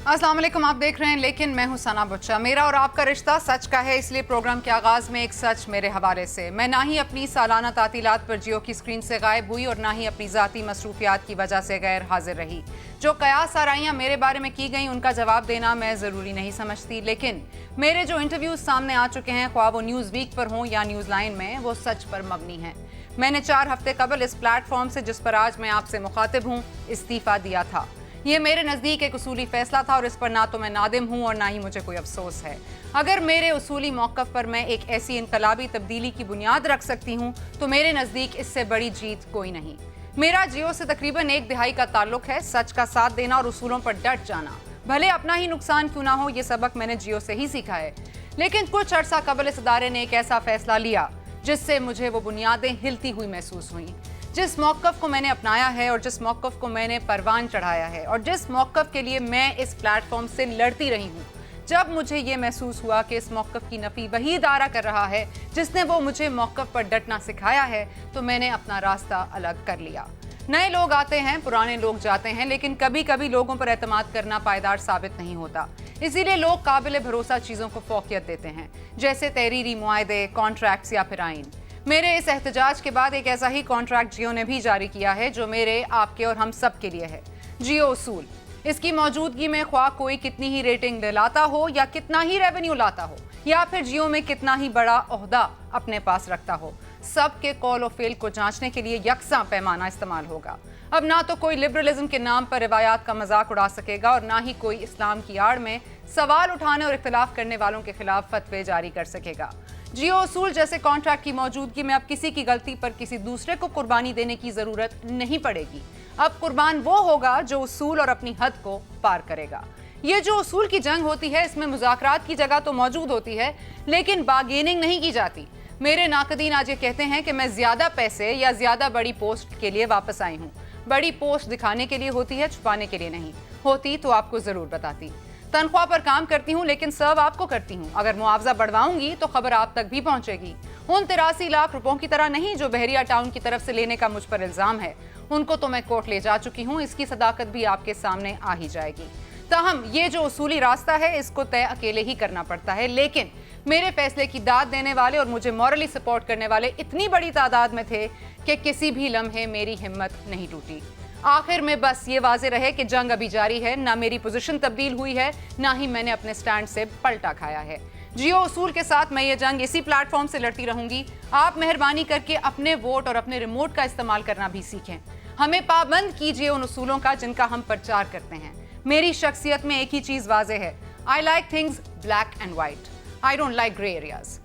अस्सलाम वालेकुम, आप देख रहे हैं लेकिन मैं हूं सना बुच्चा। मेरा और आपका रिश्ता सच का है, इसलिए प्रोग्राम के आगाज में एक सच मेरे हवाले से। मैं ना ही अपनी सालाना तातीलात पर जियो की स्क्रीन से गायब हुई और ना ही अपनी ज़ाती मसरूफियात की वजह से गैर हाजिर रही। जो कयास आराइयाँ मेरे बारे में की गई उनका जवाब देना मैं ज़रूरी नहीं समझती, लेकिन मेरे जो इंटरव्यूज़ सामने आ चुके हैं, ख्वाह वो न्यूज़ वीक पर हों या न्यूज़ लाइन में, वो सच पर मबनी हैं। मैंने 4 हफ्ते कबल इस प्लेटफॉर्म से, जिस पर आज मैं आपसे मुखातिब हूँ, इस्तीफ़ा दिया था। ये मेरे नज़दीक एक उसूली फैसला था और इस पर ना तो मैं नादिम हूँ और ना ही मुझे कोई अफसोस है। अगर मेरे उसूली मौक़िफ़ पर मैं एक ऐसी इनकलाबी तब्दीली की बुनियाद रख सकती हूँ तो मेरे नज़दीक इससे बड़ी जीत कोई नहीं। मेरा जियो से तकरीबन 1 दिहाई का ताल्लुक है। सच का साथ देना और उसूलों पर डट जाना, भले अपना ही नुकसान क्यों ना हो, ये सबक मैंने जियो से ही सीखा है। लेकिन कुछ अर्सा कबल इस इदारे ने एक ऐसा फैसला लिया जिससे मुझे वो बुनियादें हिलती हुई महसूस हुई। जिस मौक़िफ़ को मैंने अपनाया है और जिस मौक़िफ़ को मैंने परवान चढ़ाया है और जिस मौक़िफ़ के लिए मैं इस प्लेटफॉर्म से लड़ती रही हूँ, जब मुझे ये महसूस हुआ कि इस मौक़िफ़ की नफ़ी वही इदारा कर रहा है जिसने वो मुझे मौक़िफ़ पर डटना सिखाया है, तो मैंने अपना रास्ता अलग कर लिया। नए लोग आते हैं, पुराने लोग जाते हैं, लेकिन कभी कभी लोगों पर एतमाद करना पायदार साबित नहीं होता। इसीलिए लोग काबिल भरोसा चीज़ों को फ़ौक़ियत देते हैं, जैसे तहरीरी मुआहदे, कॉन्ट्रैक्ट्स या फिर आइन। मेरे इस एहतजाज के बाद एक ऐसा ही कॉन्ट्रैक्ट जियो ने भी जारी किया है जो मेरे, आपके और हम सब के लिए है। जियो उसूल। इसकी मौजूदगी में ख्वाह कोई कितनी ही रेटिंग दिलाता हो या कितना ही रेवेन्यू लाता हो या फिर जियो में कितना ही बड़ा ओहदा अपने पास रखता हो, सबके कॉल और फेल को जांचने के लिए यकसा पैमाना इस्तेमाल होगा। अब ना तो कोई लिबरलिज्म के नाम पर रिवायात का मजाक उड़ा सकेगा और ना ही कोई इस्लाम की आड़ में सवाल उठाने और इख्तिलाफ करने वालों के खिलाफ फतवे जारी कर सकेगा। जियो उसूल जैसे कॉन्ट्रैक्ट की मौजूदगी में अब किसी की गलती पर किसी दूसरे को कुर्बानी देने की जरूरत नहीं पड़ेगी। अब कुर्बान वो होगा जो उसूल और अपनी हद को पार करेगा। ये जो उसूल की जंग होती है, इसमें मुज़ाकरात की जगह तो मौजूद होती है, लेकिन बार्गेनिंग नहीं की जाती। मेरे नाकदीन आज ये कहते हैं कि मैं ज्यादा पैसे या ज्यादा बड़ी पोस्ट के लिए वापस आई हूँ। बड़ी पोस्ट दिखाने के लिए होती है, छुपाने के लिए नहीं होती, तो आपको जरूर बताती। तनख्वाह पर काम करती हूँ लेकिन सर्व आपको करती हूँ। अगर मुआवजा बढ़वाऊंगी तो खबर आप तक भी पहुंचेगी। उन 83 लाख रुपयों की तरह नहीं जो बहरिया टाउन की तरफ से लेने का मुझ पर इल्जाम है, उनको तो मैं कोर्ट ले जा चुकी हूँ। इसकी सदाकत भी आपके सामने आ ही जाएगी। ताहम ये जो उसूली रास्ता है, इसको तय अकेले ही करना पड़ता है, लेकिन मेरे फैसले की दाद देने वाले और मुझे मॉरली सपोर्ट करने वाले इतनी बड़ी तादाद में थे कि किसी भी लम्हे मेरी हिम्मत नहीं टूटी। आखिर में बस ये वाज़े रहे कि जंग अभी जारी है, ना मेरी पोजीशन तब्दील हुई है, ना ही मैंने अपने स्टैंड से पलटा खाया है। जियो उसूल के साथ मैं ये जंग इसी प्लेटफॉर्म से लड़ती रहूंगी। आप मेहरबानी करके अपने वोट और अपने रिमोट का इस्तेमाल करना भी सीखें। हमें पाबंद कीजिए उन उसूलों का जिनका हम प्रचार करते हैं। मेरी शख्सियत में एक ही चीज़ वाज़े है, I like things black and white, I don't like grey areas.